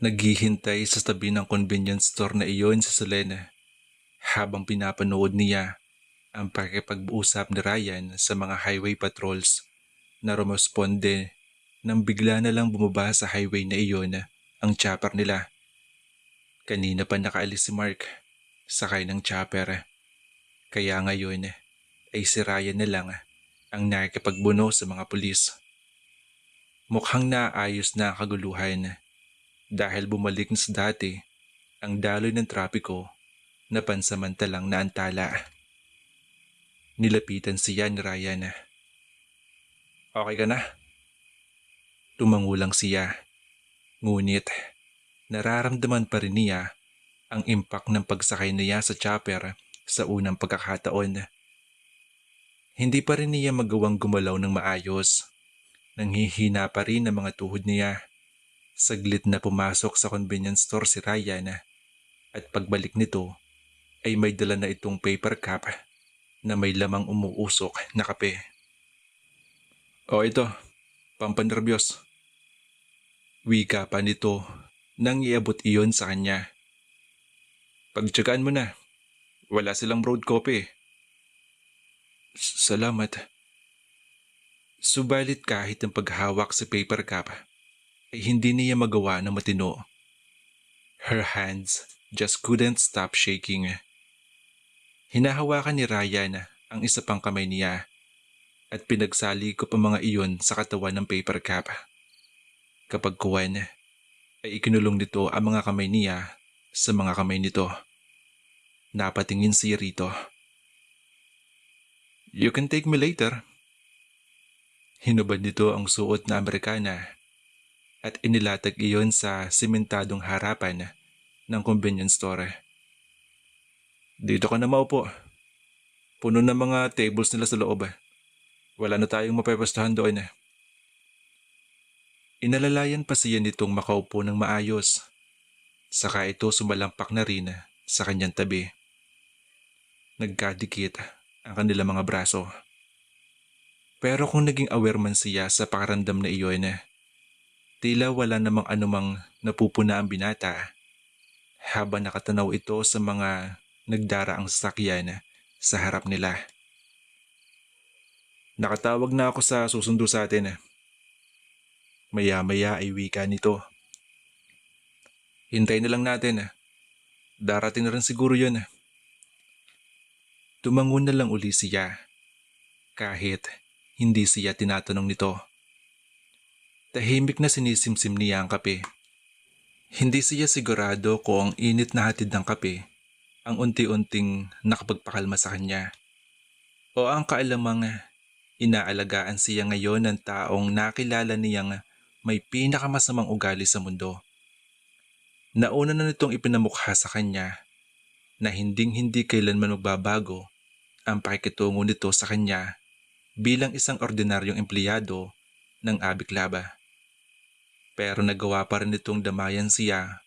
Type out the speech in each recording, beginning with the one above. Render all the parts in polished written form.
Naghihintay sa tabi ng convenience store na iyon si Selena habang pinapanood niya ang pakikipag-usap ni Ryan sa mga highway patrols na rumesponde nang bigla na lang bumaba sa highway na iyon ang chopper nila. Kanina pa nakaalis si Mark, sakay ng chopper. Kaya ngayon ay si Ryan na lang ang nakikipagbuno sa mga pulis. Mukhang naayos na ang kaguluhan dahil bumalik na sa dati ang daloy ng trapiko na pansamantalang naantala. Nilapitan siya ni Ryan. Okay ka na? Tumangulang siya. Ngunit nararamdaman pa rin niya ang impact ng pagsakay niya sa chopper sa unang pagkakataon. Hindi pa rin niya magawang gumalaw ng maayos. Nanghihina pa rin ang mga tuhod niya. Saglit na pumasok sa convenience store si Ryan at pagbalik nito ay may dala na itong paper cup na may lamang umuusok na kape. O ito, pampannerbyos. Wika pa nito nang iabot iyon sa kanya. Pagtsagaan mo na, wala silang broad coffee. Salamat. Subalit kahit ang paghawak sa paper cup ay hindi niya magawa na matino. Her hands just couldn't stop shaking. Hinahawakan ni Ryan ang isa pang kamay niya at pinagsalikop ang mga iyon sa katawan ng paper cup. Kapag kuwan ay ikinulong nito ang mga kamay niya sa mga kamay nito. Napatingin siya rito. You can take me later. Hinubad nito ang suot na Amerikana at inilatag iyon sa simentadong harapan ng convenience store. Dito ka na maupo. Puno na mga tables nila sa loob. Wala na tayong mapapwestuhan doon. Inalalayan pa siya nitong makaupo ng maayos. Saka ito sumalampak na rin sa kanyang tabi. Nagkadikit ang kanilang mga braso. Pero kung naging aware man siya sa pakaramdam na iyon, tila wala namang anumang napupuna ang binata habang nakatanaw ito sa mga nagdaraang sasakyan sa harap nila. Nakatawag na ako sa susundo sa atin. Maya-maya ay wika nito. Hintay na lang natin. Darating na rin siguro yun. Tumangon na lang uli siya kahit hindi siya tinatanong nito. Tahimik na sinisimsim niya ang kape. Hindi siya sigurado kung ang init na hatid ng kape ang unti-unting nakapagpakalma sa kanya. O ang kaalamang inaalagaan siya ngayon ng taong nakilala niyang may pinakamasamang ugali sa mundo. Nauna na nitong ipinamukha sa kanya na hinding-hindi kailanman magbabago ang pakikitungo nito sa kanya bilang isang ordinaryong empleyado ng Abiklaba. Pero nagawa pa rin itong damayan siya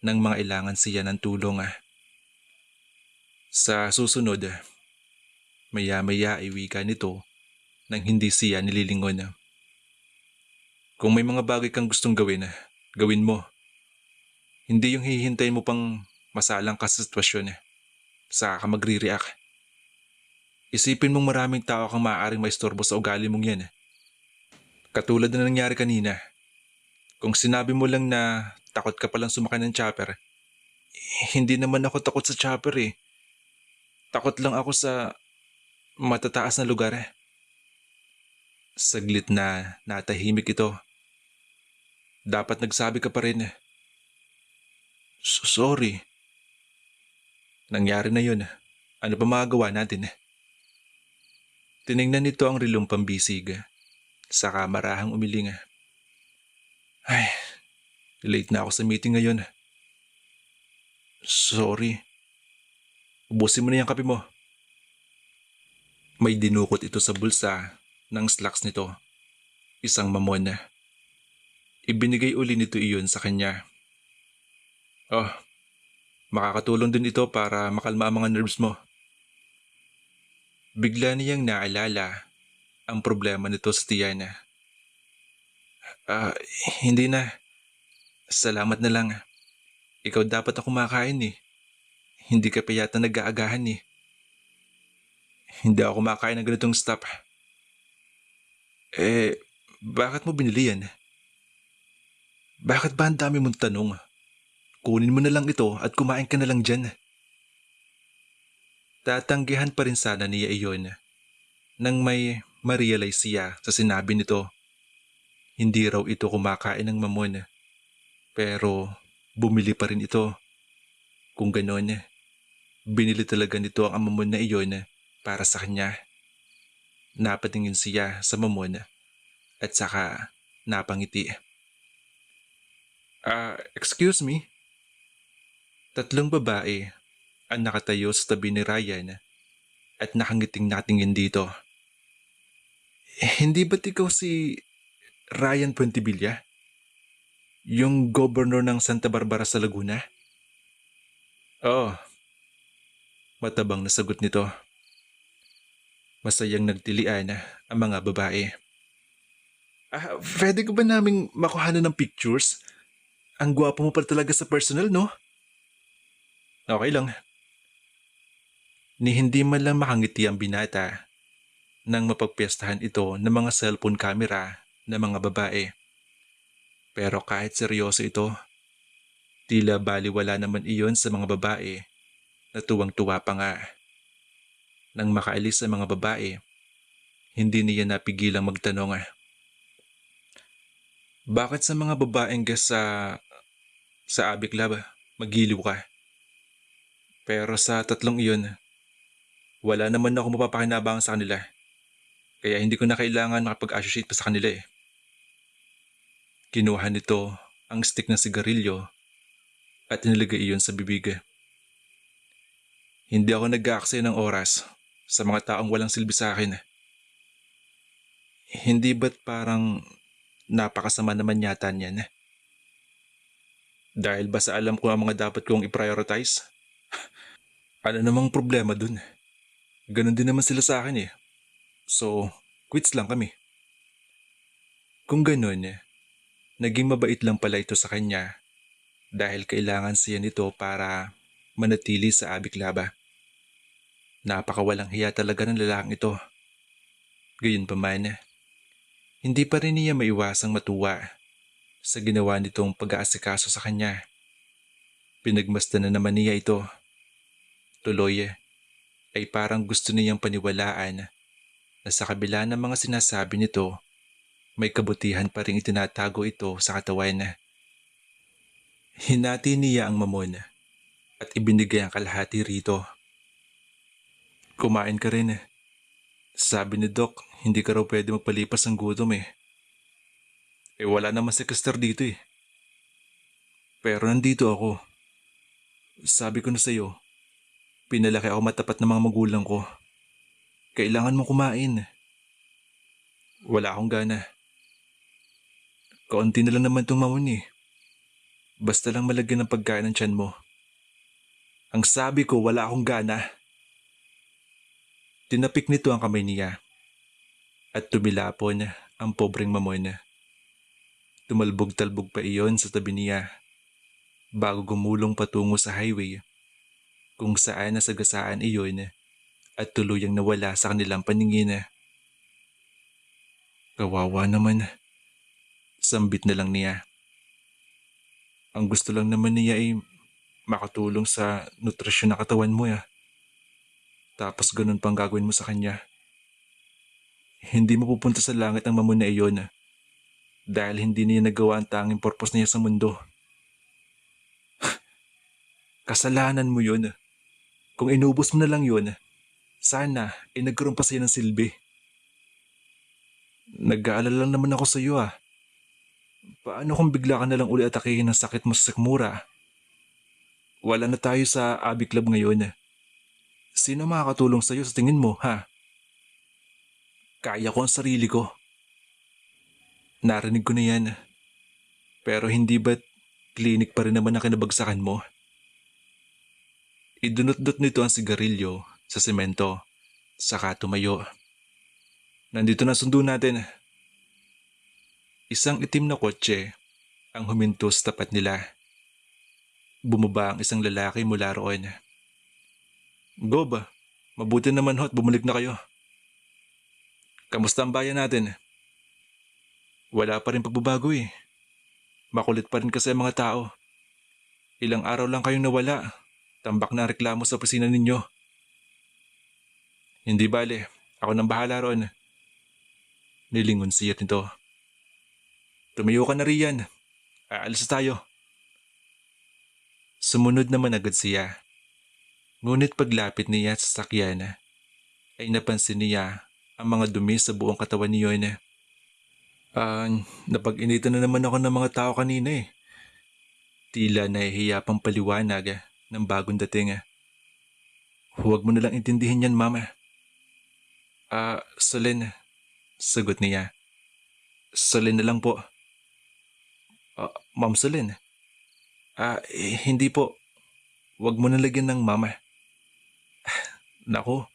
ng mga ilangan siya ng tulong. Sa susunod, maya-maya ay wika nito nang hindi siya nililingon. Kung may mga bagay kang gustong gawin, gawin mo. Hindi yung hihintayin mo pang masalang ka sa sitwasyon, saka ka magre-react. Isipin mong maraming tao kang maaaring maistorbo sa ugali mong yan. Katulad na nangyari kanina. Kung sinabi mo lang na takot ka palang sumakay ng chopper, hindi naman ako takot sa chopper eh. Takot lang ako sa matataas na lugar. Saglit na natahimik ito. Dapat nagsabi ka pa rin. Sorry. Nangyari na yun. Ano pa magagawa natin? Tiningnan nito ang relong pambisig. Saka marahang umiling. Ay, late na ako sa meeting ngayon. Sorry. Ubusin mo na yung kape mo. May dinukot ito sa bulsa ng slacks nito. Isang mamon. Ibinigay uli nito iyon sa kanya. Oh, makakatulong din ito para makalma ang mga nerves mo. Bigla niyang naalala ang problema nito sa tiyan. Ah, hindi na. Salamat na lang. Ikaw dapat ang kumakain eh. Hindi ka pa yata nag-aagahan eh. Hindi ako kumakain ng ganitong stuff. Eh, bakit mo binili yan? Bakit ba ang dami mong tanong? Kunin mo na lang ito at kumain ka na lang dyan. Tatanggihan pa rin sana niya iyon nang may ma-realize siya sa sinabi nito. Hindi raw ito kumakain ng mamon, pero bumili pa rin ito. Kung ganon, binili talaga nito ang mamon na iyon para sa kanya. Napatingin siya sa mamon at saka napangiti. Excuse me? Tatlong babae ang nakatayo sa tabi ni Ryan at nakangiting-natingin dito. Hindi ba't ikaw si Ryan Puentevilla? Yung governor ng Santa Barbara sa Laguna? Oo, matabang na sagot nito. Masayang nagtilian ang mga babae. Pwede ko ba naming makuhanan ng pictures? Ang gwapo mo pa talaga sa personal, no? Okay lang. Ni hindi man lang makangiti ang binata nang mapagpiestahan ito ng mga cellphone camera ng mga babae. Pero kahit seryoso ito, tila baliwala naman iyon sa mga babae na tuwang-tuwa pa nga. Nang makaalis ang mga babae, hindi niya napigilang magtanong. Bakit sa mga babaeng guest sa Abic Lab, magiliw ka? Pero sa tatlong iyon, wala naman ako mapapakinabangan sa kanila. Kaya hindi ko na kailangan makapag-associate pa sa kanila eh. Kinuha nito ang stick ng sigarilyo at inilagay iyon sa bibig. Hindi ako nag-aaksaya ng oras sa mga taong walang silbi sa akin. Hindi ba't parang napakasama naman yata niyan? Dahil ba sa alam ko ang mga dapat kong i-prioritize? Ano namang problema dun? Ganon din naman sila sa akin eh. So, quits lang kami. Kung ganon, naging mabait lang pala ito sa kanya dahil kailangan siya nito para manatili sa Abic Laba. Napakawalang hiya talaga ng lalaking ito. Gayunpaman, hindi pa rin niya maiwasang matuwa sa ginawa nitong pag-aasikaso sa kanya. Pinagmasdan na naman niya ito. Tuloy ay parang gusto niyang paniwalaan na sa kabila ng mga sinasabi nito, may kabutihan pa rin itinatago ito sa katawan. Hinati niya ang mamon at ibinigay ang kalahati rito. Kumain ka rin. Sabi ni Doc, hindi ka raw pwede magpalipas ng gutom eh. Wala naman si Custer dito eh. Pero nandito ako. Sabi ko na sa'yo, pinalaki ako matapat ng mga magulang ko. Kailangan mong kumain. Wala akong gana. Kaunti na lang naman itong mamon eh. Basta lang malagyan ng pagkain ng tiyan mo. Ang sabi ko, wala akong gana. Tinapik nito ang kamay niya at tumilapon ang pobreng mamon. Tumalbog-talbog pa iyon sa tabi niya bago gumulong patungo sa highway kung saan nasagasaan iyon at tuluyang nawala sa kanilang paningin. Kawawa naman. Sambit na lang niya. Ang gusto lang naman niya ay makatulong sa nutrisyon ng katawan mo. Tapos ganun pang gagawin mo sa kanya. Hindi mapupunta sa langit ang mamon na iyon dahil hindi niya nagawa ang tanging purpose niya sa mundo. Kasalanan mo yun. Kung inubos mo na lang yun, sana ay nagkaroon pa siya ng silbi. Nag-aalala lang naman ako sa iyo. Paano kung bigla ka na lang uli atakihin ng sakit mo sa sikmura? Wala na tayo sa Abbey Club ngayon. Sino makakatulong sa iyo sa tingin mo, ha? Kaya ko ang sarili ko. Narinig ko na yan. Pero hindi ba't klinik pa rin naman ang kinabagsakan mo? Idunot-dot nito ang sigarilyo sa semento, saka tumayo. Nandito na sundo natin. Isang itim na kotse ang huminto sa tapat nila. Bumaba ang isang lalaki mula roon. Gob, mabuti naman ho at bumalik na kayo. Kamusta ang bayan natin? Wala pa rin pagbabago eh. Makulit pa rin kasi ang mga tao. Ilang araw lang kayong nawala. Tambak na ang reklamo sa opisina ninyo. Hindi bale, ako nang bahala roon. Nilingon siya nito. Tumayo ka na riyan. Aalis na tayo. Sumunod naman agad siya. Ngunit paglapit niya sa sakyan, ay napansin niya ang mga dumi sa buong katawan niyon. Napag-initan na naman ako ng mga tao kanina eh. Tila nahihiya pang paliwanag ng bagong dating. Huwag mo nalang intindihin yan, mama. Solen, sagot niya. Solen na lang po. Ma'am Solen. Hindi po. Huwag mo nalagyan ng mama. Nako,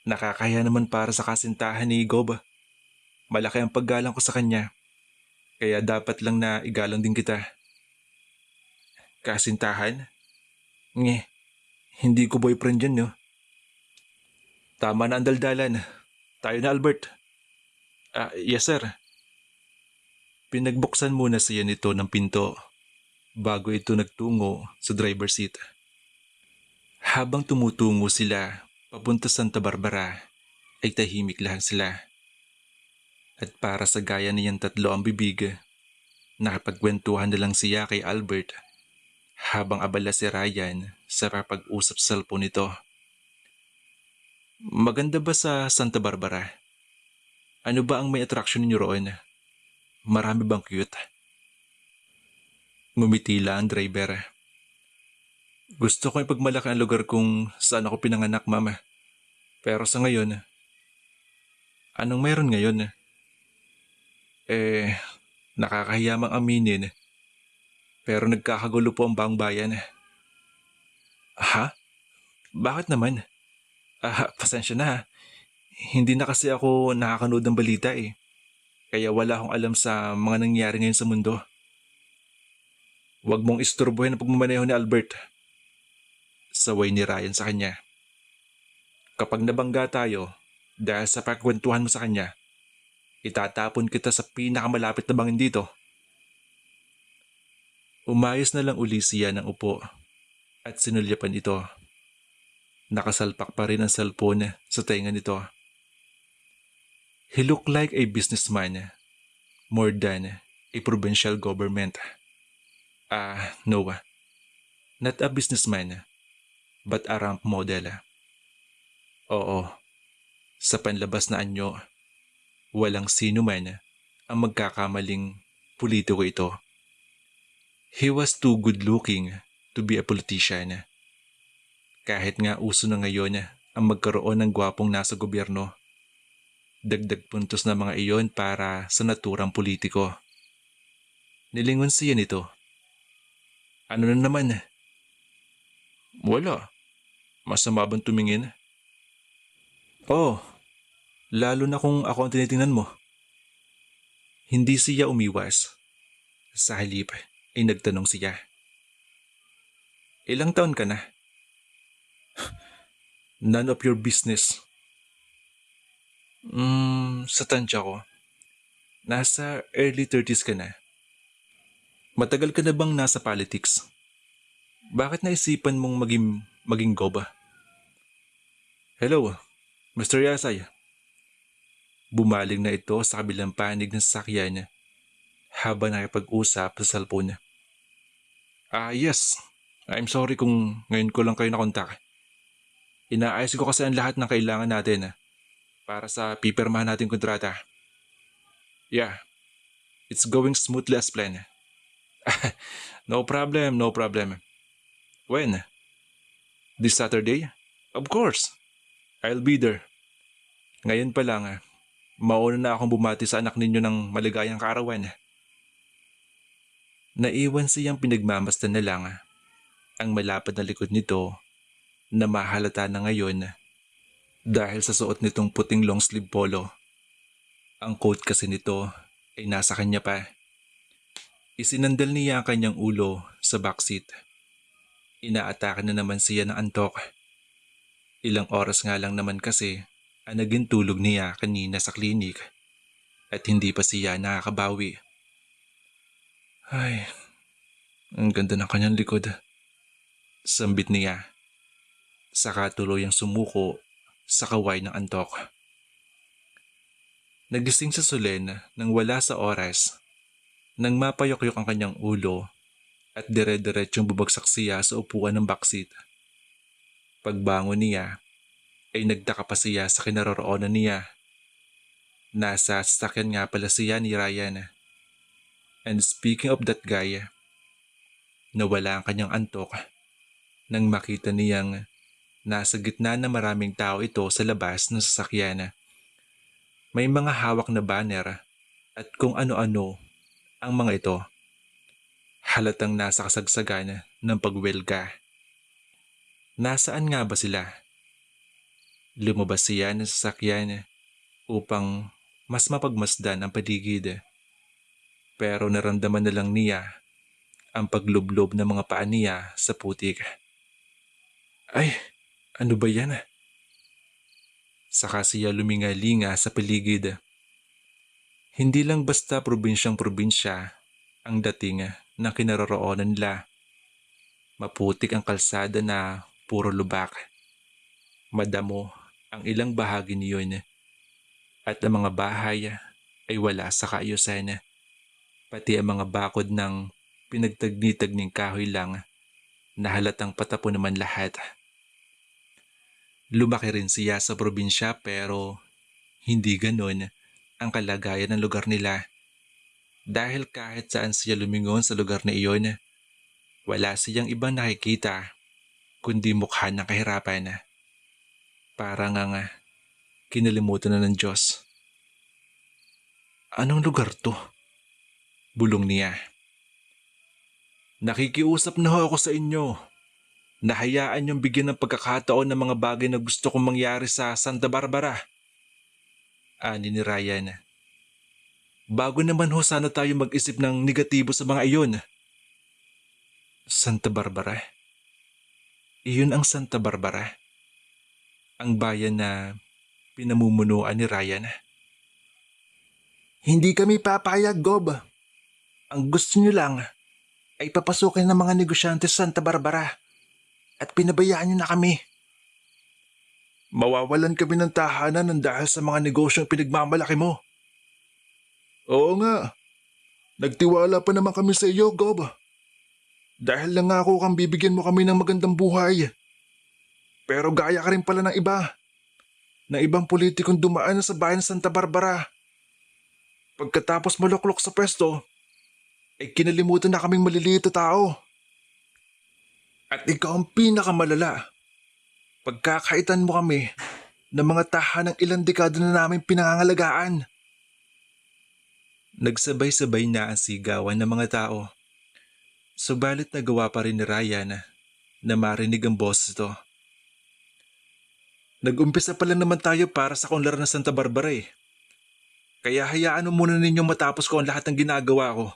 nakakaya naman para sa kasintahan ni Gob. Malaki ang paggalang ko sa kanya. Kaya dapat lang na igalang din kita. Kasintahan? Nge, hindi ko boyfriend yan, no? Tama na ang daldalan. Tayo na, Albert. Yes, sir. Pinagbuksan muna siya nito ng pinto bago ito nagtungo sa driver seat. Habang tumutungo sila papunta sa Santa Barbara, ay tahimik lang sila. At para sa gaya niyang tatlo ang bibig, nakapagkwentuhan na lang siya kay Albert habang abala si Ryan sa papag-usap sa cellphone nito. Maganda ba sa Santa Barbara? Ano ba ang may attraction niyo roon? Marami bang cute? Ngumitila ang driver. Gusto ko ipagmalaki ang lugar kung saan ako pinanganak, mama. Pero sa ngayon, anong meron ngayon? Nakakahiya mang aminin. Pero nagkakagulo po ang buong bayan. Ha? Bakit naman? Pasensya na ha. Hindi na kasi ako nakakanood ng balita eh. Kaya wala akong alam sa mga nangyayari ngayon sa mundo. Huwag mong isturbuhin ang pagmamaneho ni Albert. Saway ni Ryan sa kanya. Kapag nabangga tayo dahil sa pagkwentuhan mo sa kanya, itatapon kita sa pinakamalapit na bangin dito. Umayos na lang uli siya ng upo at sinulyapan ito. Nakasalpak pa rin ang cellphone sa tenga nito. He looked like a businessman more than a provincial government. No. Not a businessman, but a ramp model. Oo, sa panlabas na anyo, walang sino man ang magkakamaling politiko ito. He was too good looking to be a politician. Kahit nga uso na ngayon ang magkaroon ng gwapong nasa gobyerno, dagdag puntos na mga iyon para sa naturang politiko. Nilingon siya nito. Ano na naman? Wala. Masama bang tumingin? Lalo na kung ako ang tinitingnan mo. Hindi siya umiwas. Sa halip ay nagtanong siya. Ilang taon ka na? None of your business. Sa tansya ko, nasa early 30s ka na. Matagal ka na bang nasa politics? Bakit naisipan mong maging goba? Hello, Mr. Yasay. Bumaling na ito sa kabilang panig ng sasakyan habang nakipag-usap sa cellphone. Yes. I'm sorry kung ngayon ko lang kayo nakontak. Inaayos ko kasi ang lahat ng kailangan natin para sa pipirmahan nating kontrata. Yeah, it's going smoothly as planned. No problem, no problem. When? This Saturday? Of course. I'll be there. Ngayon pa lang, mauna na akong bumati sa anak ninyo ng maligayang kaarawan. Naiwan siyang pinagmamasdan na lang ang malapad na likod nito na mahalata na ngayon dahil sa suot nitong puting long sleeve polo. Ang coat kasi nito ay nasa kanya pa. Isinandal niya ang kanyang ulo sa backseat. Inaatake na naman siya ng antok. Ilang oras nga lang naman kasi ang naging tulog niya kanina sa klinik at hindi pa siya nakakabawi. Ay, ang ganda ng kanyang likod. Sambit niya. Saka tuluyang sumuko sa kaway ng antok. Nagising sa Solen nang wala sa oras nang mapayokyok ang kanyang ulo at dire-diretsyong bubagsak siya sa upuan ng backseat. Pagbangon niya ay nagtaka pa siya sa kinaroroonan niya. Nasa sasakyan nga pala siya ni Ryan. And speaking of that guy, nawala ang kanyang antok nang makita niyang nasa gitna na maraming tao ito sa labas ng sasakyan. May mga hawak na banner at kung ano-ano ang mga ito. Halatang nasa kasagsagan ng pagwelga. Nasaan nga ba sila? Lumabas siya ng sasakyan upang mas mapagmasdan ang paligid. Pero naramdaman na lang niya ang paglublob ng mga paa niya sa putik. Ay, ano ba yan? Saka siya lumingalinga sa paligid. Hindi lang basta probinsyang-probinsya ang dating ng kinaroroonan nila. Maputik ang kalsada na puro lubak. Madamo ang ilang bahagi niyon at ang mga bahay ay wala sa kaayusan. Pati ang mga bakod ng pinagtagni-tagning kahoy lang na halatang patapon naman lahat. Lumaki rin siya sa probinsya pero hindi ganon ang kalagayan ng lugar nila. Dahil kahit saan siya lumingon sa lugar na iyon, wala siyang ibang nakikita kundi mukha ng kahirapan. Parang nga kinalimutan na ng Diyos. Anong lugar to? Bulong niya. Nakikiusap na ho ako sa inyo. Nahayaan niyong bigyan ng pagkakataon ng mga bagay na gusto kong mangyari sa Santa Barbara. Ani ni Ryan. Bago naman ho sana tayo mag-isip ng negatibo sa mga iyon. Santa Barbara? Iyon ang Santa Barbara? Ang bayan na pinamumunuan ni Ryan? Hindi kami papayag, Gob. Ang gusto niyo lang ay papasukin ng mga negosyante sa Santa Barbara at pinabayaan niyo na kami. Mawawalan kami ng tahanan ng dahil sa mga negosyong pinagmamalaki mo. Oo nga. Nagtiwala pa naman kami sa iyo, Gob. Dahil lang ako kang bibigyan mo kami ng magandang buhay. Pero gaya ka rin pala ng iba. Ng ibang politikong dumaan sa bayan ng Santa Barbara. Pagkatapos maluklok sa pwesto, ay kinalimutan na kaming maliliit na tao. At ikaw ang pinakamalala. Pagkakaitan mo kami ng mga tahanang ilang dekada na namin pinangangalagaan. Nagsabay-sabay na ang sigawan ng mga tao. Subalit nagawa pa rin ni Ryan na marinig ang boses ito. Nag-umpisa pa lang naman tayo para sa kaunlaran ng Santa Barbara eh. Kaya hayaan mo muna ninyong matapos ko ang lahat ng ginagawa ko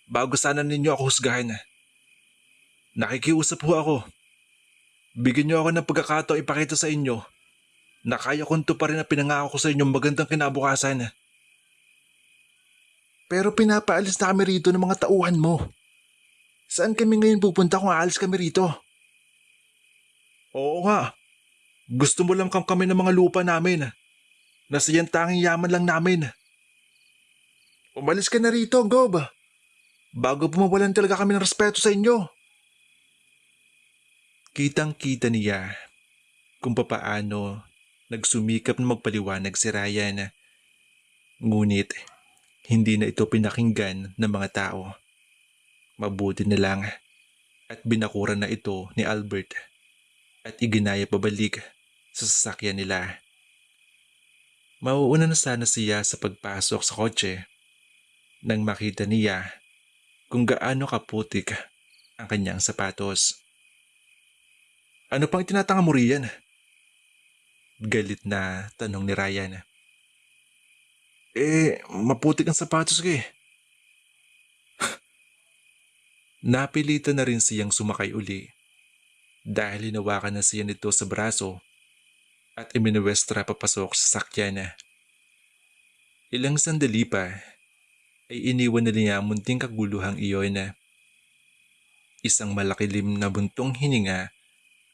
bago sana ninyo ako husgahan. Nakikiusap ho ako. Bigyan niyo ako ng pagkakataong ipakita sa inyo na kaya kong tuparin ang pinangako ko sa inyong magandang kinabukasan. Pero pinapaalis na kami rito ng mga tauhan mo. Saan kami ngayon pupunta kung aalis kami rito? Oo nga. Gusto mo lang kami ng mga lupa namin na siyang tanging yaman lang namin. Umalis ka na rito, Gob. Bago pumawalan talaga kami ng respeto sa inyo. Kitang-kita niya kung papaano nagsumikap na magpaliwanag si Ryan. Ngunit hindi na ito pinakinggan ng mga tao. Mabuti na lang at binakuran na ito ni Albert at iginaya pabalik sa sasakyan nila. Mauuna na sana siya sa pagpasok sa kotse nang makita niya kung gaano kaputik ang kanyang sapatos. Ano pang itinatanga mo riyan? Galit na tanong ni Ryan. Maputik ang sapatos ko eh. Napilitan na rin siyang sumakay uli dahil hinawakan na siya nito sa braso at iminuwestra papasok sa sakyan. Ilang sandali pa ay iniwan na niya ang munting kaguluhang iyon. Isang malakilim na buntong hininga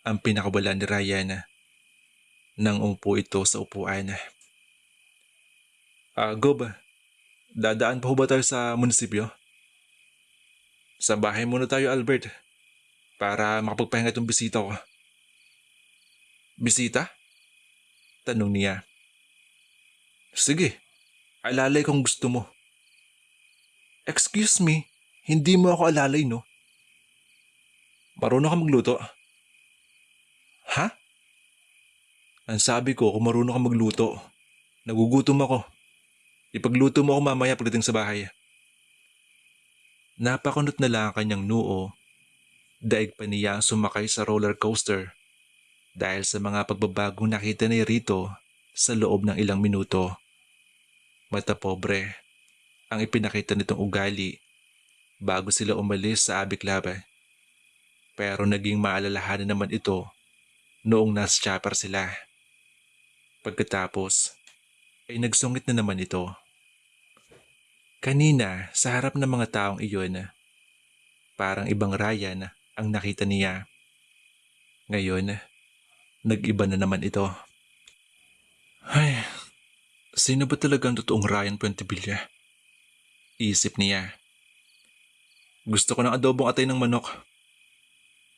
ang pinakawala ni Ryan nang umupo ito sa upuan. Gob, dadaan pa ho ba tayo sa munisipyo? Sa bahay muna tayo, Albert, para makapagpahinga itong bisita ko. Bisita? Tanong niya. Sige, alalay kung gusto mo. Excuse me, hindi mo ako alalay, no? Marunong ka magluto? Ha? Ang sabi ko kung marunong ka magluto. Nagugutom ako. Ipagluto mo ako mamaya pagdating sa bahay. Napakunot na lang ang kanyang noo. Daig pa niya ang sumakay sa roller coaster dahil sa mga pagbabagong nakita niya rito sa loob ng ilang minuto. Mata pobre ang ipinakita nitong ugali bago sila umalis sa Abbey Club. Pero naging maalalahanan naman ito noong nasa chopper sila. Pagkatapos ay nagsungit na naman ito. Kanina sa harap ng mga taong iyon, parang ibang Ryan ang nakita niya. Ngayon, nag-iba na naman ito. Ay, sino ba talaga ang totoong Ryan Puentevilla? Isip niya. Gusto ko ng adobong atay ng manok.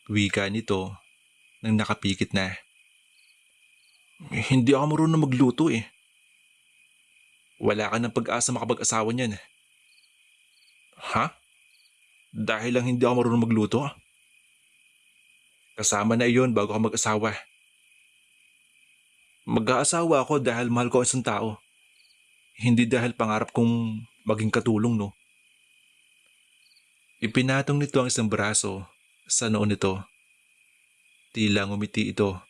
Wika nito nang nakapikit na. Hindi ako marunong magluto eh. Wala ka ng pag-asa makapag-asawa niyan. Ha? Dahil lang hindi ako marunong magluto? Kasama na iyon bago ako mag-asawa. Mag-aasawa ako dahil mahal ko ang isang tao. Hindi dahil pangarap kong maging katulong, no? Ipinatong nito ang isang braso sa noo nito. Tila ngumiti ito.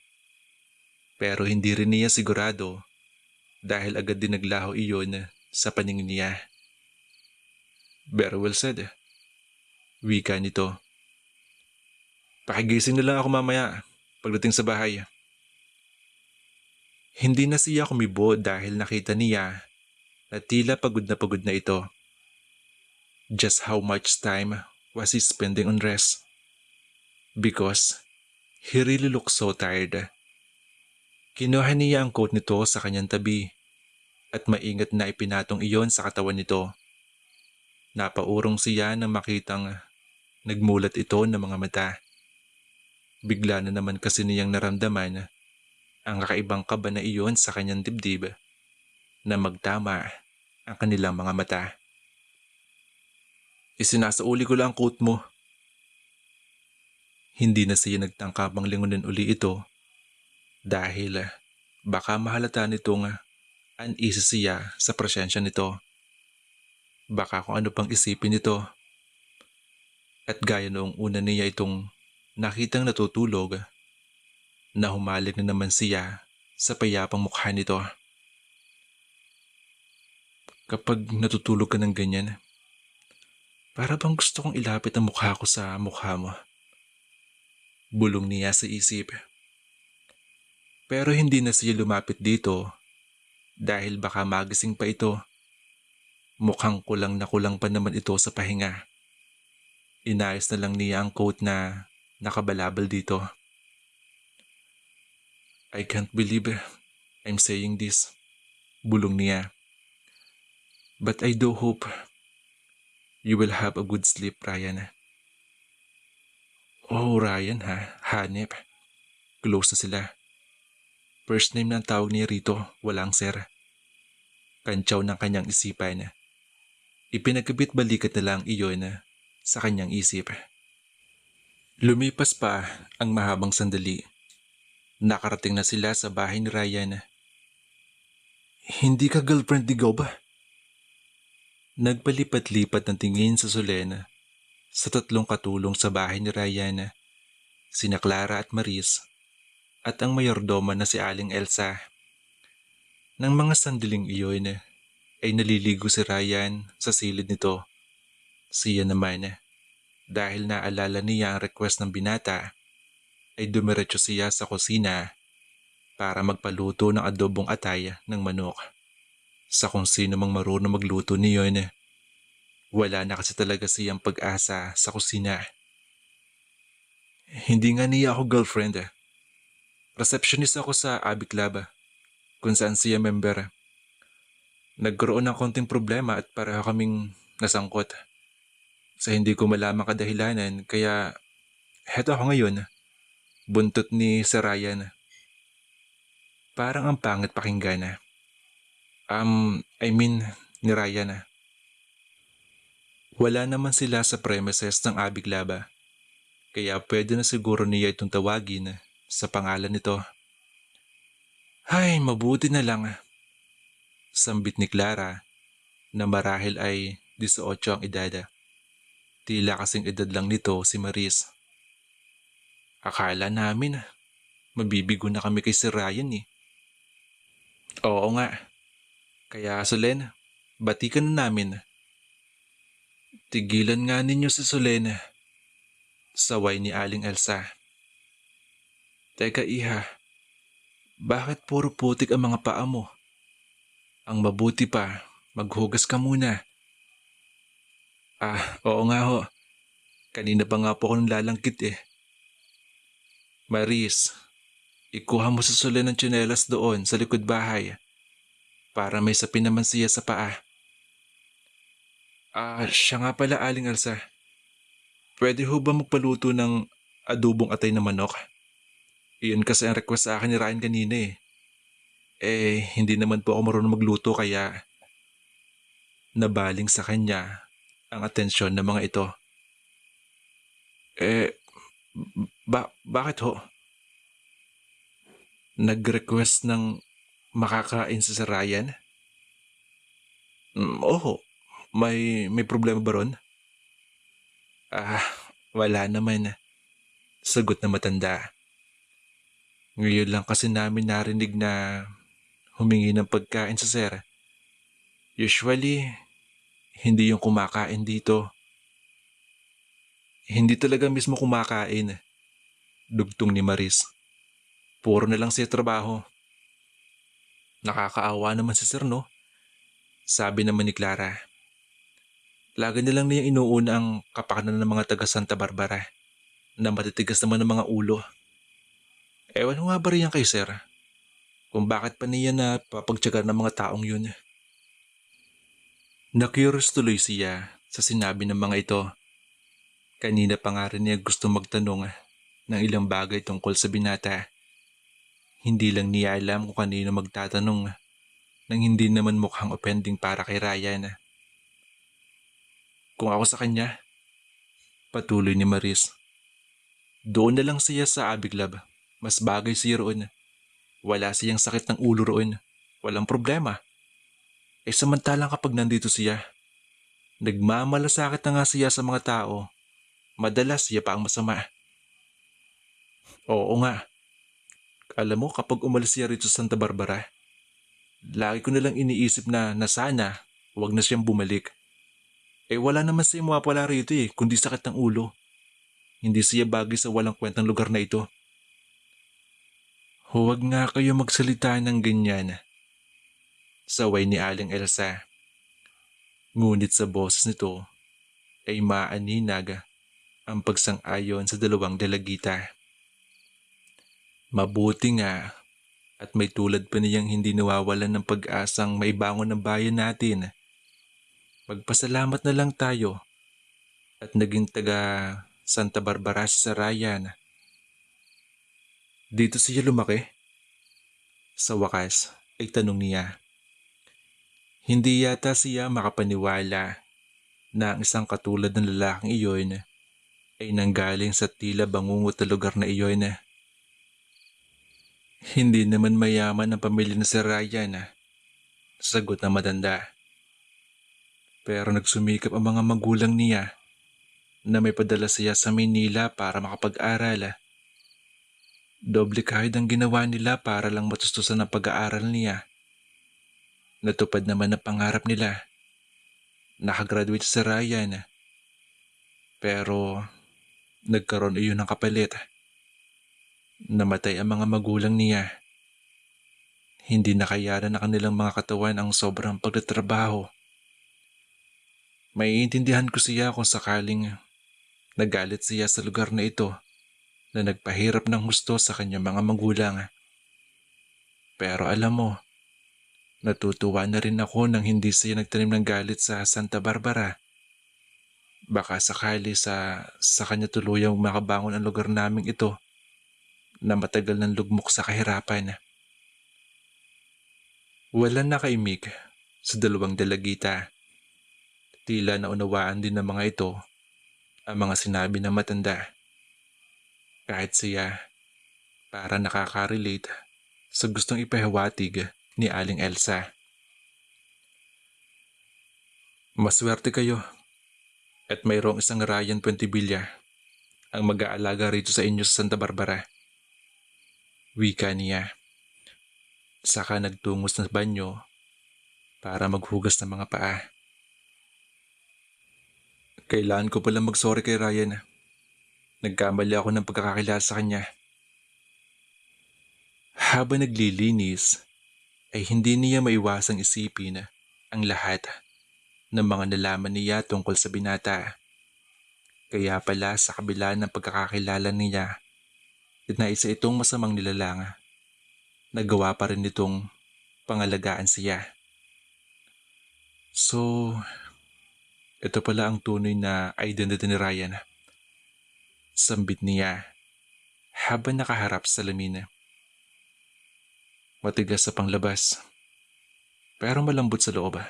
Pero hindi rin niya sigurado dahil agad din naglaho iyon sa paningin niya. Very well said. Wika nito. Pakigising na lang ako mamaya pagdating sa bahay. Hindi na siya kumibo dahil nakita niya na tila pagod na ito. Just how much time was he spending on rest? Because he really looked so tired. Kinuha niya ang coat nito sa kanyang tabi at maingat na ipinatong iyon sa katawan nito. Napaurong siya nang makitang nagmulat ito ng mga mata. Bigla na naman kasi niyang naramdaman ang kakaibang kaba na iyon sa kanyang dibdib na magtama ang kanilang mga mata. Isinasauli ko lang ang coat mo. Hindi na siya nagtangkapang lingunin uli ito dahil baka mahalata nitong uneasy siya sa presensya nito. Baka kung ano pang isipin nito. At gaya noong una niya itong nakitang natutulog, na humalik na naman siya sa payapang mukha nito. Kapag natutulog ka ng ganyan, para bang gusto kong ilapit ang mukha ko sa mukha mo. Bulong niya sa isip. Pero hindi na siya lumapit dito dahil baka magising pa ito. Mukhang kulang na kulang pa naman ito sa pahinga. Inayos na lang niya ang coat na nakabalabal dito. I can't believe I'm saying this. Bulong niya. But I do hope you will have a good sleep, Ryan. Oh, Ryan ha? Hanep. Close na sila. First name na ang tawag niya rito, walang sir. Kantsaw ng kanyang isipan. Ipinagkabit balikat na lang iyon sa kanyang isip. Lumipas pa ang mahabang sandali. Nakarating na sila sa bahay ni Ryan. Hindi ka girlfriend ni Gob? Nagpalipat-lipat ng tingin sa Solen sa tatlong katulong sa bahay ni Ryan, sina Clara at Maris, at ang mayordoma na si Aling Elsa. Nang mga sandaling iyon ay naliligo si Ryan sa silid nito. Siya naman Dahil naalala niya ang request ng binata, ay dumiretso siya sa kusina para magpaluto ng adobong atay ng manok. Sa kung sino mang marunong magluto niyon, wala na kasi talaga siyang pag-asa sa kusina. Hindi nga niya ako girlfriend. Receptionist ako sa Abbey Club kung saan siya member. Nagkaroon ng konting problema at pareho kaming nasangkot sa hindi ko malamang kadahilanan kaya heto ako ngayon, buntot ni Sir Ryan. Parang ang pangit pakinggan. I mean ni Ryan. Wala naman sila sa premises ng Abbey Club kaya pwede na siguro niya itong tawagin sa pangalan nito. Ay, mabuti na lang. Sambit ni Clara na marahil ay 18 ang edad. Tila kasing edad lang nito si Maris. Akala namin mabibigo na kami kay Sir Ryan eh. Oo nga. Kaya Solen, batikan na namin. Tigilan nga ninyo si Solen. Saway ni Aling Elsa. Teka iha, bakit puro putik ang mga paa mo? Ang mabuti pa, maghugas ka muna. Oo nga ho. Kanina pa nga po ako lalangkit eh. Maris, ikuha mo sa Solen ng tsinelas doon sa likod bahay para may sapin naman siya sa paa. Siya nga pala Aling Elsa. Pwede ho ba magpaluto ng adobong atay na manok? Iyon kasi ang request sa akin ni Ryan kanina eh. Hindi naman po ako marunong magluto kaya nabaling sa kanya ang atensyon ng mga ito. Bakit ho? Nag-request ng makakain si Sir Ryan? Oo. May problema ba ron? Wala naman. Sagot na matanda. Ngayon lang kasi namin narinig na humingi ng pagkain sa Sir. Usually, hindi yung kumakain dito. Hindi talaga mismo kumakain. Dugtong ni Maris. Puro na lang siya trabaho. Nakakaawa naman si Sir no? Sabi naman ni Clara. Lagi na lang niyang inuuna ang kapakanan ng mga taga Santa Barbara na matitigas naman ng mga ulo. Ewan ko nga ba riyan kay Sir kung bakit pa niya na papagtyagan ng mga taong yun. Na-curious tuloy siya sa sinabi ng mga ito. Kanina pa nga rin niya gusto magtanong ng ilang bagay tungkol sa binata. Hindi lang niya alam kung kanino magtatanong nang hindi naman mukhang offending para kay Ryan. Kung ako sa kanya, patuloy ni Maris. Doon na lang siya sa Abbey Club. Mas bagay siya roon. Wala siyang sakit ng ulo roon. Walang problema. Samantalang kapag nandito siya, nagmamalasakit na nga siya sa mga tao. Madalas siya pa ang masama. Oo nga. Alam mo kapag umalis siya rito sa Santa Barbara, lagi ko nalang iniisip na sana huwag na siyang bumalik. Wala naman siya mawapala rito kundi sakit ng ulo. Hindi siya bagay sa walang kwentang lugar na ito. Huwag nga kayo magsalita ng ganyan. Saway ni Aling Elsa. Ngunit sa boses nito ay maaninag ang pagsang-ayon sa dalawang dalagita. Mabuti nga at may tulad pa niyang hindi nawawalan ng pag-asang maibangon ng bayan natin. Magpasalamat na lang tayo at naging taga Santa Barbara si Ryan. Dito siya lumaki? Sa wakas ay tanong niya. Hindi yata siya makapaniwala na ang isang katulad ng lalaking iyon ay nanggaling sa tila bangungot na lugar na iyon. Hindi naman mayaman ang pamilya ni Sir Ryan, sagot na matanda. Pero nagsumikap ang mga magulang niya na may padala siya sa Maynila para makapag-aral. Doble kahit ang ginawa nila para lang matustusan ang pag-aaral niya. Natupad naman ang pangarap nila. Nakagraduate si Ryan. Pero nagkaroon iyon ng kapalit. Namatay ang mga magulang niya. Hindi nakayanan na kanilang mga katawan ang sobrang pagtatrabaho. Maiintindihan ko siya kung sakaling nagalit siya sa lugar na ito na nagpahirap ng husto sa kanyang mga magulang. Pero alam mo, natutuwa na rin ako nang hindi siya nagtanim ng galit sa Santa Barbara. Baka sakali sa kanya tuluyang makabangon ang lugar naming ito na matagal ng lugmok sa kahirapan. Walang nakaimik sa dalawang dalagita. Tila naunawaan din ng mga ito ang mga sinabi ng matanda. Kahit siya para nakaka-relate sa gustong ipahiwatig ni Aling Elsa. Maswerte kayo at mayroong isang Ryan Puentevilla ang mag-aalaga rito sa inyo sa Santa Barbara. Wika niya. Saka nagtungos ng banyo para maghugas ng mga paa. Kailangan ko palang mag-sorry kay Ryan. Nagkamali ako ng pagkakakilala sa kanya. Habang naglilinis, ay hindi niya maiwasang isipin ang lahat ng mga nalaman niya tungkol sa binata. Kaya pala sa kabila ng pagkakakilala niya na isa itong masamang nilalang, nagawa pa rin itong pangalagaan siya. So, ito pala ang tunay na identity ni Ryan. Sambit niya habang nakaharap sa salamin. Matigas sa panglabas, pero malambot sa loob.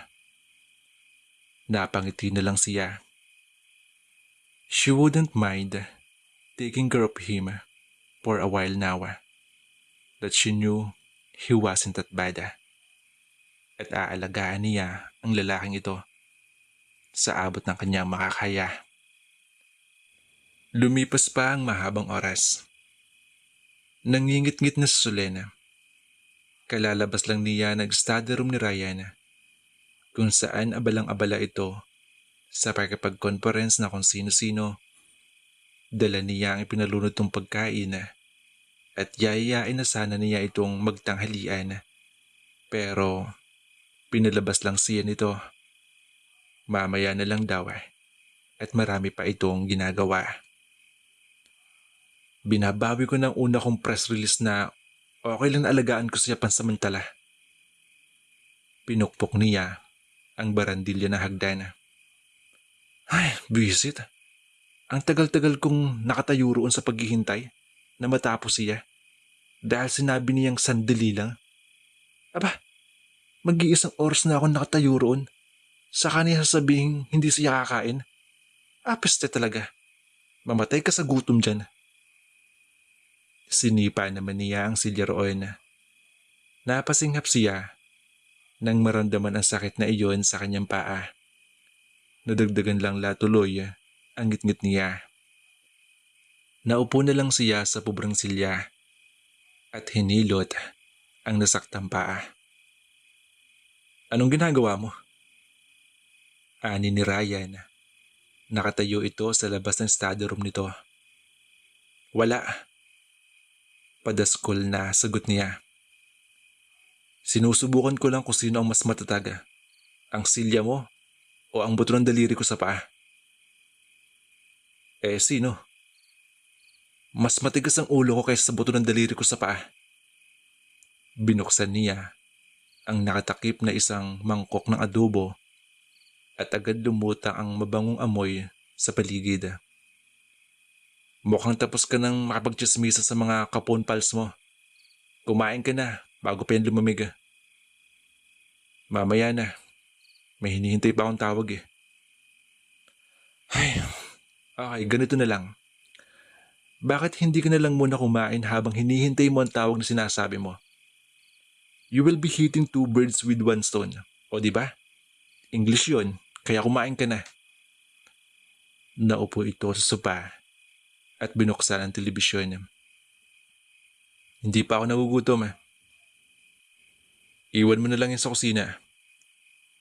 Napangiti na lang siya. She wouldn't mind taking care of him for a while now. That she knew he wasn't that bad. At aalagaan niya ang lalaking ito sa abot ng kanyang makakaya. Lumipas pa ang mahabang oras. Nangingit-ngit na si Solena. Kalalabas lang niya nag-study room ni Ryan kung saan abalang-abala ito sa pagkapag-conference na kung sino-sino. Dala niya ang ipinalunod ng pagkain at yayayain na sana niya itong magtanghalian. Pero pinalabas lang siya nito. Mamaya na lang daw at marami pa itong ginagawa. Binabawi ko ng una kong press release na okay lang na alagaan ko siya pansamantala. Pinukpok niya ang barandilya na hagdan. Ay, visit. Ang tagal-tagal kong nakatayo roon sa paghihintay na matapos siya dahil sinabi niyang sandali lang. Aba, mag-iisang oras na ako nakatayo roon. Saka niya sasabihin hindi siya kakain. Peste talaga. Mamatay ka sa gutom dyan. Sinipa naman niya ang silya roon. Napasinghap siya nang maramdaman ang sakit na iyon sa kanyang paa. Nadagdagan lang latuloy ang ngit-ngit niya. Naupo na lang siya sa pobrang silya at hinilot ang nasaktang paa. Anong ginagawa mo? Ani ni Ryan. Nakatayo ito sa labas ng study room nito. Wala. Padaskol na sagot niya. Sinusubukan ko lang kung sino ang mas matatag. Ang silya mo o ang buto ng daliri ko sa paa? Sino? Mas matigas ang ulo ko kaysa sa buto ng daliri ko sa paa. Binuksan niya ang nakatakip na isang mangkok ng adobo at agad lumutang ang mabangong amoy sa paligid. Mukhang tapos ka nang makapagtsismisa sa mga kapon pals mo. Kumain ka na bago pa yan lumamig. Mamaya na. May hinihintay pa akong tawag eh. Ay, okay, ganito na lang. Bakit hindi ka na lang muna kumain habang hinihintay mo ang tawag na sinasabi mo? You will be hitting two birds with one stone. O diba? English yon, kaya kumain ka na. Naupo ito sa sopa at binuksan ang telebisyon. Hindi pa ako nagugutom. Iwan mo na lang yan sa kusina.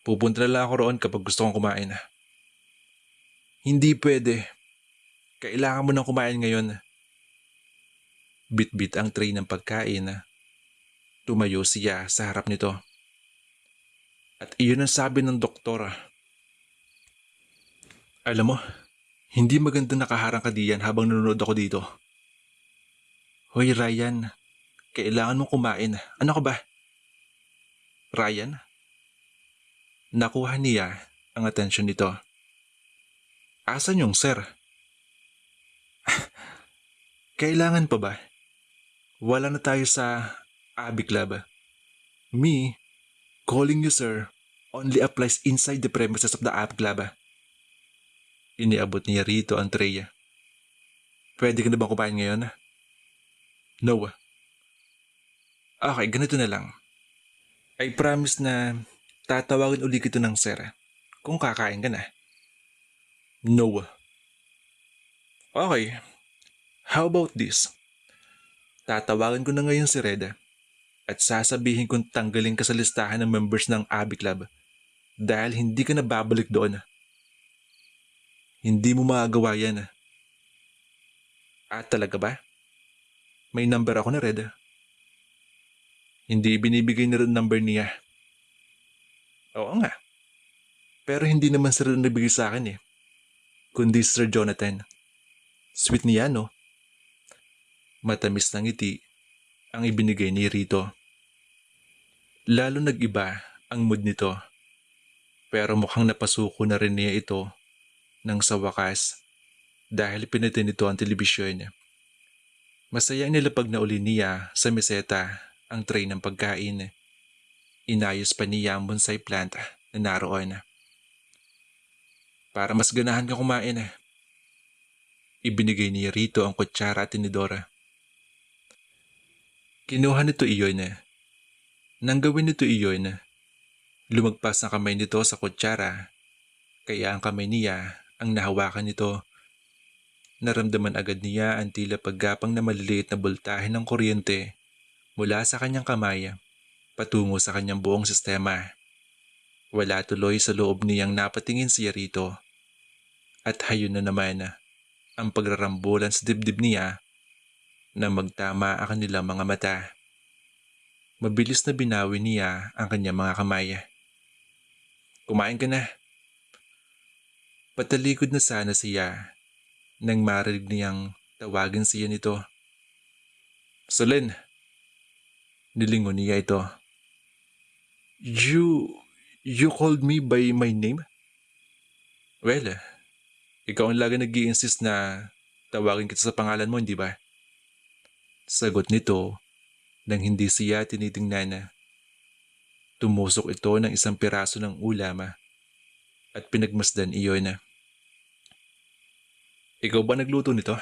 Pupunta na lang ako roon kapag gusto kong kumain. Hindi pwede. Kailangan mo nang kumain ngayon. Bitbit ang tray ng pagkain. Tumayo siya sa harap nito. At iyon ang sabi ng doktor. Alam mo, hindi maganda nakaharang ka diyan habang nanonood ako dito. Hoy Ryan, kailangan mong kumain. Ano ka ba? Ryan? Nakuha niya ang atensyon nito. Asan yung sir? Kailangan pa ba? Wala na tayo sa Abby Club. Me, calling you sir, only applies inside the premises of the Abby Club. Iniabot niya rito ang tray. Pwede ka na bang kumain ngayon? No. Okay, ganito na lang. I promise na tatawagin uli kita ng sir kung kakain ka na. No. Okay, how about this? Tatawagan ko na ngayon si Reda at sasabihin kong tanggalin ka sa listahan ng members ng Abby Club dahil hindi ka na babalik doon. Hindi mo magagawa yan. Talaga ba? May number ako na Reda. Hindi binibigay na rin number niya. Oo nga. Pero hindi naman sir na nabigay sa akin kundi Sir Jonathan. Sweet niya no? Matamis na ngiti ang ibinigay ni Rito. Lalo nag-iba ang mood nito. Pero mukhang napasuko na rin niya ito nang sa wakas dahil pinitin nito ang telebisyon. Masayang nilapag na uli niya sa meseta ang tray ng pagkain. Inayos pa niya ang bonsai plant na naroon. Para mas ganahan ka kumain. Ibinigay niya rito ang kutsara at tinidora. Kinuha nito iyon. Nang gawin nito iyon, lumagpas ang kamay nito sa kutsara, kaya ang kamay niya ang nahawakan nito. Naramdaman agad niya ang tila paggapang na maliliit na boltahe ng kuryente mula sa kanyang kamay patungo sa kanyang buong sistema. Wala tuloy sa loob niyang napatingin siya rito. At hayon na naman ang pagrarambulan sa dibdib niya na magtama ang kanilang mga mata. Mabilis na binawi niya ang kanyang mga kamay. Kumain ka na. Patalikod na sana siya nang marinig niyang tawagin siya nito. Solen, nilingon niya ito. You called me by my name? Well, ikaw ang lagi nag-i-insist na tawagin kita sa pangalan mo, hindi ba? Sagot nito nang hindi siya tinitingnan. Tumusok ito ng isang piraso ng ulam at pinagmasdan iyon. Ikaw ba nagluto nito?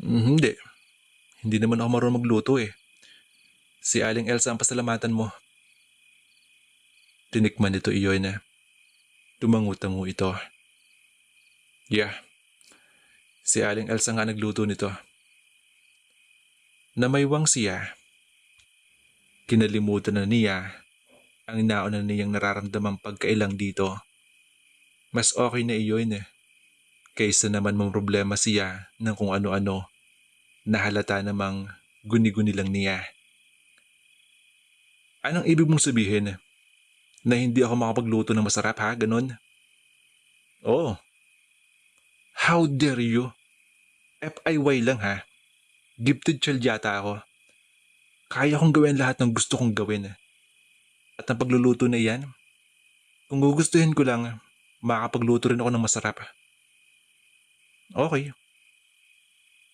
Hindi. Hindi naman ako marunong magluto Si Aling Elsa ang pasalamatan mo. Tinikman nito iyon. Tumangu-tangu ito. Yeah. Si Aling Elsa nga nagluto nito. Namaywang siya. Kinalimutan na niya ang nauna niyang nararamdamang pagkailang dito. Mas okay na iyon kaysa naman mong problema siya ng kung ano-ano na halata namang guni-guni lang niya. Anong ibig mong sabihin? Na hindi ako makapagluto ng masarap ha? Ganon? Oh. How dare you? FIY lang ha. Gifted child yata ako. Kaya kong gawin lahat ng gusto kong gawin. At ang pagluluto na iyan, kung gugustuhin ko lang, makakapagluto rin ako ng masarap. Okay.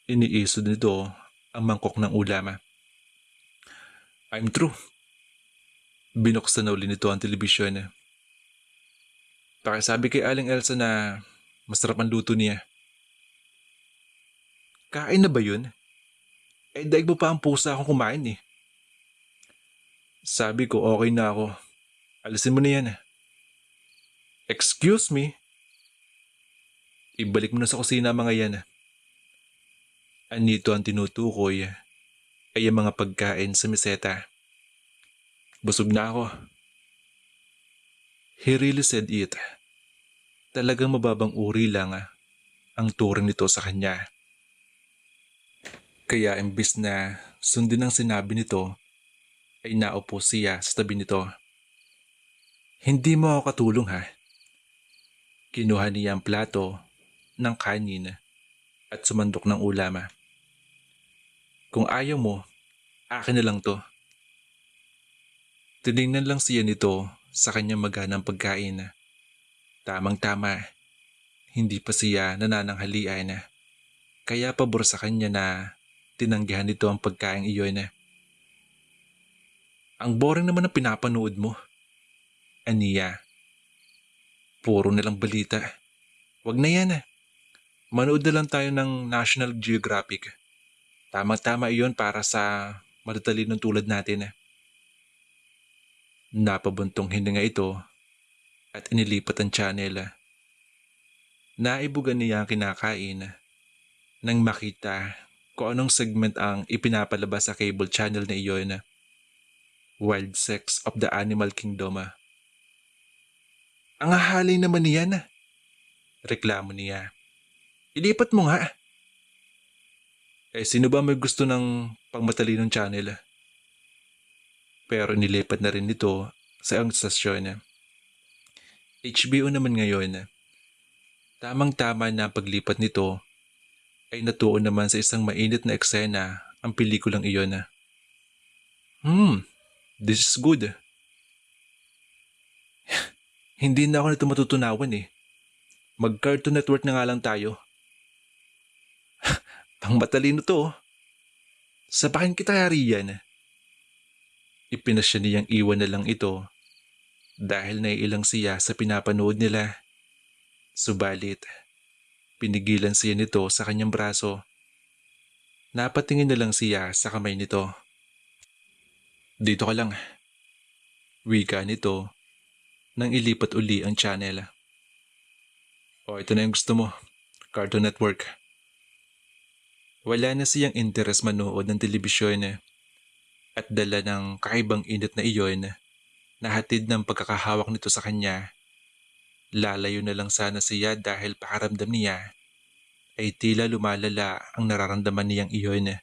Iniisod nito ang mangkok ng ulam. I'm true. Binuksan na uli nito ang telebisyon. Pakisabi kay Aling Elsa na masarap ang luto niya. Kain na ba yun? Daig mo pa ang pusa akong kumain Sabi ko okay na ako. Alisin mo na yan. Excuse me? Ibalik mo na sa kusina mga yan. Anito ang tinutukoy ay ang mga pagkain sa meseta. Busog na ako. He really said it. Talagang mababang uri lang ang turing nito sa kanya. Kaya imbis na sundin ang sinabi nito, ay naupo siya sa tabi nito. Hindi mo ako katulong ha. Kinuha niya ang plato ng kanin at sumandok ng ulam. Kung ayaw mo, akin na lang to. Tinignan lang siya nito sa kanyang maganang pagkain. Tamang-tama, hindi pa siya nanananghalian. Kaya pabor sa kanya na tinanggihan nito ang pagkain iyon. Ang boring naman ang pinapanood mo. Aniya, puro nalang balita. Wag na yan. Manood na lang tayo ng National Geographic. Tamang-tama iyon para sa matatalinong tulad natin. Napabuntong hininga ito at inilipat ang channel. Naibugan niya ang kinakain nang makita kung anong segment ang ipinapalabas sa cable channel na iyon. Wild Sex of the Animal Kingdom. Ang hahalay naman niyan, reklamo niya. Ilipat mo nga. Sino ba may gusto ng pangmatalinong channel? Pero nilipat na rin nito sa ang stasyon. HBO naman ngayon. Tamang-tama na ang paglipat nito ay natuon naman sa isang mainit na eksena ang pelikulang iyon. This is good. Hindi na ako nito matutunawan eh. Mag-Cartoon Network na nga lang tayo. Pang matalino to. Sabakin kita riyan. Ipinasya niyang iwan na lang ito dahil naiilang siya sa pinapanood nila. Subalit, pinigilan siya nito sa kanyang braso. Napatingin na lang siya sa kamay nito. Dito ka lang. Wika nito nang ilipat uli ang channel. O ito na yung gusto mo, Cartoon Network. Wala na siyang interes manood ng telebisyon at dala ng kakaibang init na iyon na hatid ng pagkakahawak nito sa kanya. Lalayo na lang sana siya dahil pakaramdam niya ay tila lumalala ang nararamdaman niyang iyon.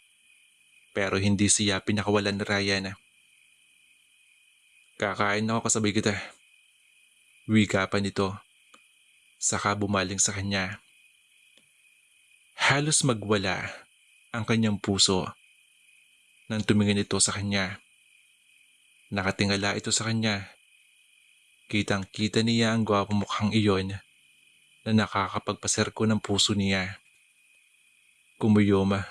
Pero hindi siya pinakawalan ni Ryan. Kakain ako kasabay kita. Wika pa nito. Saka bumaling sa kanya. Halos magwala ang kanyang puso nang tumingin ito sa kanya. Nakatingala ito sa kanya. Kitang-kita niya ang gwapong mukhang iyon na nakakapagpaserko ng puso niya. Kumuyom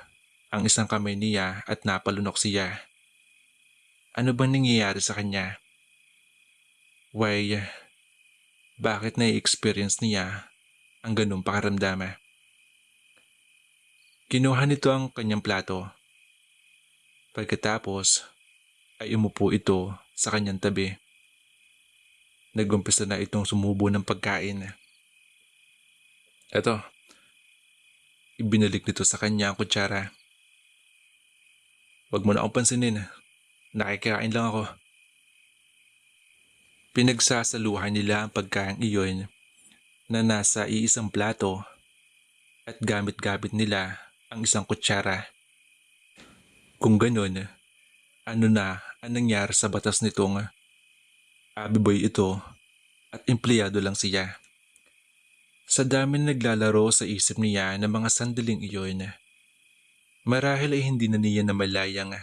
ang isang kamay niya at napalunok siya. Ano bang nangyayari sa kanya? Why, bakit na-experience niya ang ganung pakaramdama? Kinuha nito ang kanyang plato. Pagkatapos ay umupo ito sa kanyang tabi. Nagumpisa na itong sumubo ng pagkain. Eto, ibinalik nito sa kanya ang kutsara. Huwag mo na akong pansinin. Nakikain lang ako. Pinagsasaluhan nila ang pagkain iyon na nasa iisang plato at gamit-gamit nila ang isang kutsara. Kung ganun, ano na ang nangyari sa batas nitong abiboy ito at empleyado lang siya. Sa dami na naglalaro sa isip niya ng mga sandaling iyon, marahil ay hindi na niya namalayang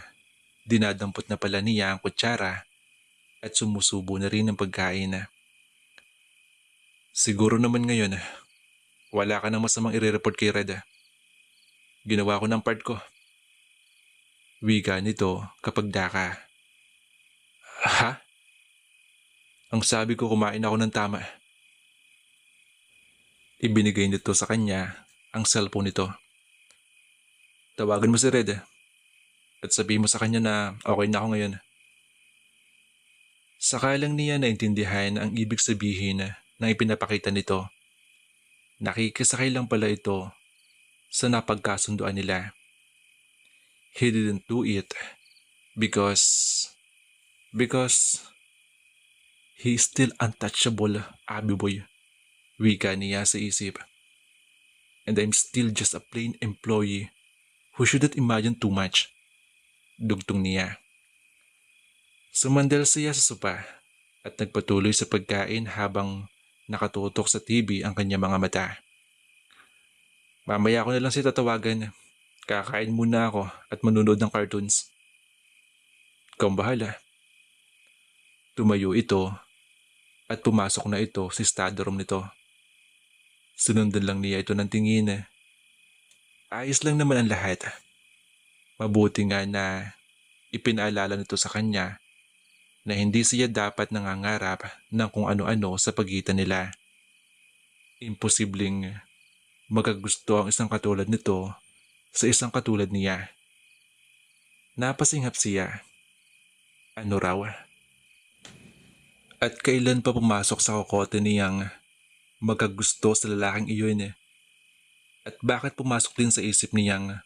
dinadampot na pala niya ang kutsara at sumusubo na rin ang pagkain. Siguro naman ngayon, wala ka nang masamang i-report kay Red. Ginawa ko ng part ko. Wika nito kapag daka. Ha? Ang sabi ko kumain ako ng tama. Ibinigay nito sa kanya ang cellphone nito. Tawagan mo si Red at sabihin mo sa kanya na okay na ako ngayon. Sakalang niya naintindihan ang ibig sabihin ng ipinapakita nito. Nakikisakay lang pala ito sa napagkasunduan nila. He didn't do it because he is still untouchable, Abby boy. Wika niya sa isip. and I'm still just a plain employee who shouldn't imagine too much. Dugtong niya. Sumandal siya sa sopa at nagpatuloy sa pagkain habang nakatutok sa TV ang kanyang mga mata. Mamaya ko na lang siya tatawagan. Kakain muna ako at manunod ng cartoons. Ikaw ang bahala. Tumayo ito at pumasok na ito sa study room nito. Sinundan lang niya ito ng tingin. Ayos lang naman ang lahat. Mabuti nga na ipinaalala nito sa kanya na hindi siya dapat nangangarap ng kung ano-ano sa pagitan nila. Imposibleng magagusto ang isang katulad nito sa isang katulad niya. Napasinghap siya. Ano raw? At kailan pa pumasok sa kokote niyang magagusto sa lalaking iyon? At bakit pumasok din sa isip niyang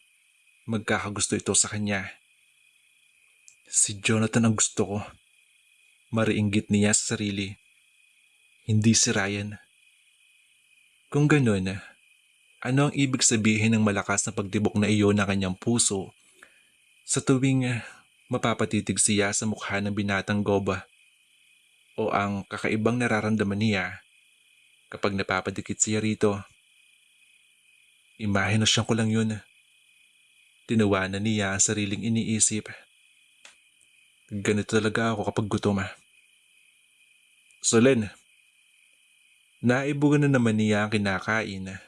magkakagusto ito sa kanya? Si Jonathan ang gusto ko. Mariinggit niya sa sarili. Hindi si Ryan. Kung ganun, ano ang ibig sabihin ng malakas na pagtibok na iyon ng kanyang puso sa tuwing mapapatitig siya sa mukha ng binatang Goba? O ang kakaibang nararamdaman niya kapag napapadikit siya rito? Imahinasyon ko lang yun. Tinawanan niya ang sariling iniisip. Ganito talaga ako kapag gutom. Solen, naibugan na naman niya ang kinakain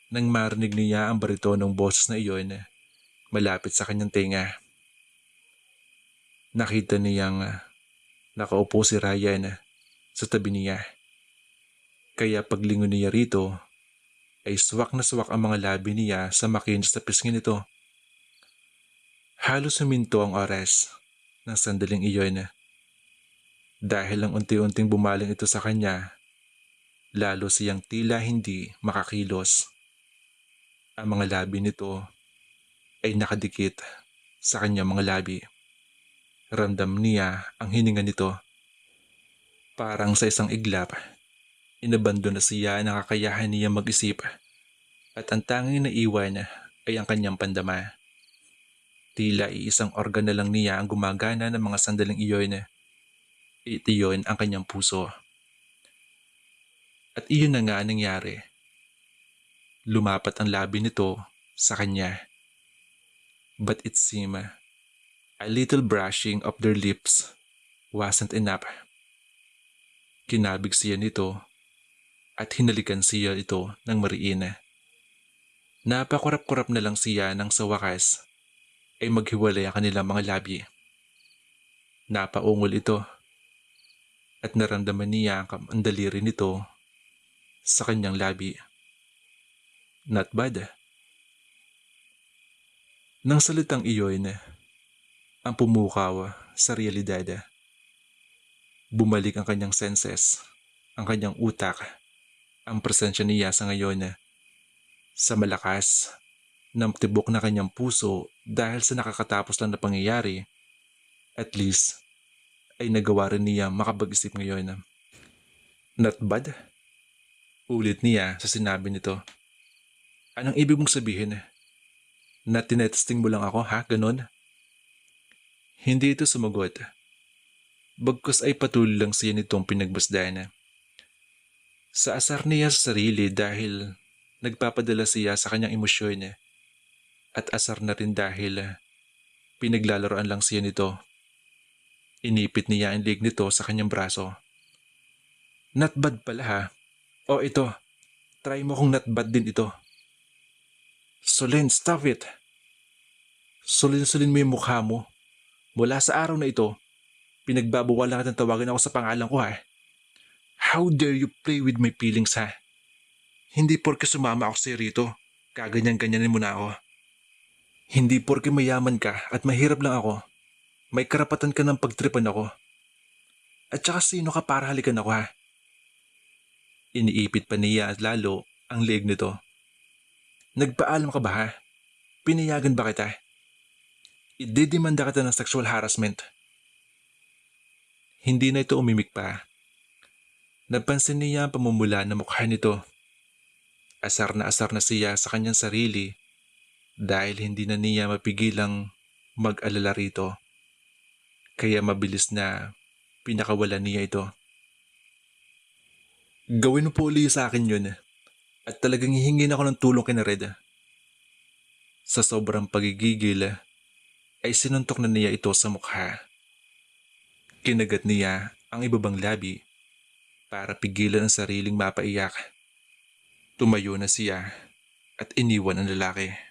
nang marinig niya ang baritonong boses na iyon malapit sa kanyang tenga. Nakita niyang nakaupo si Ryan sa tabi niya. Kaya paglingon niya rito ay swak na swak ang mga labi niya sa makinis na pisngi nito. Halos huminto ang oras ng sandaling iyon. Dahil lang unti-unting bumaling ito sa kanya, lalo siyang tila hindi makakilos. Ang mga labi nito ay nakadikit sa kanyang mga labi. Ramdam niya ang hininga nito. Parang sa isang iglap, inabando na siya ng kakayahan niya mag-isip at ang tanging naiwan ay ang kanyang pandama. Tila iisang organ na lang niya ang gumagana ng mga sandaling iyon. Iyon ang kanyang puso. At iyon na nga ang nangyari. Lumapat ang labi nito sa kanya. But it seemed a little brushing of their lips wasn't enough. Kinabig siya nito at hinalikan siya ito ng mariin. Napakurap-kurap na lang siya nang sa wakas ay maghiwalay ang kanilang mga labi. Napaungol ito at naramdaman niya ang daliri nito sa kanyang labi. Not bad. Nang salitang iyon, ang pumukaw sa realidad. Bumalik ang kanyang senses, ang kanyang utak, ang presensya niya sa ngayon. Sa malakas ng tibok na kanyang puso dahil sa nakakatapos lang na pangyayari, at least ay nagawa rin niya makapag-isip ngayon. Not bad? Ulit niya sa sinabi nito. Anong ibig mong sabihin? Na tinetesting mo lang ako, ha? Ganon? Hindi ito sumagot. Bagkus ay patuloy lang siya nitong pinagbasdan. Sa asar niya sa sarili dahil nagpapadala siya sa kanyang emosyon. At asar na rin dahil pinaglalaroan lang siya nito. Inipit niya ang leg nito sa kanyang braso. Not bad pala, ha? O ito, try mo kung not bad din ito. Solen, stop it. Sulin-sulin mo yung mukha mo. Mula sa araw na ito, pinagbabawalan ka ng tawagan ako sa pangalan ko, ha? How dare you play with my feelings, ha? Hindi porke sumama ako sa rito, kaganyan-ganyanin mo na ako. Hindi porke mayaman ka at mahirap lang ako, may karapatan ka ng pagtripan ako. At saka sino ka para halikan ako, ha? Iniipit pa niya at lalo ang leg nito. Nagpaalam ka ba, ha? Pinayagan ba kita? Idedemanda kita ng sexual harassment. Hindi na ito umimik pa. Napansin niya ang pamumula ng mukha nito. Asar na siya sa kanyang sarili dahil hindi na niya mapigilang mag-alala rito. Kaya mabilis na pinakawalan niya ito. Gawin mo po uli sa akin yun at talagang hihingin ako ng tulong kina Red. Sa sobrang pagigigil ay sinuntok na niya ito sa mukha. Kinagat niya ang ibabang labi para pigilan ang sariling mapaiyak. Tumayo na siya at iniwan ang lalaki.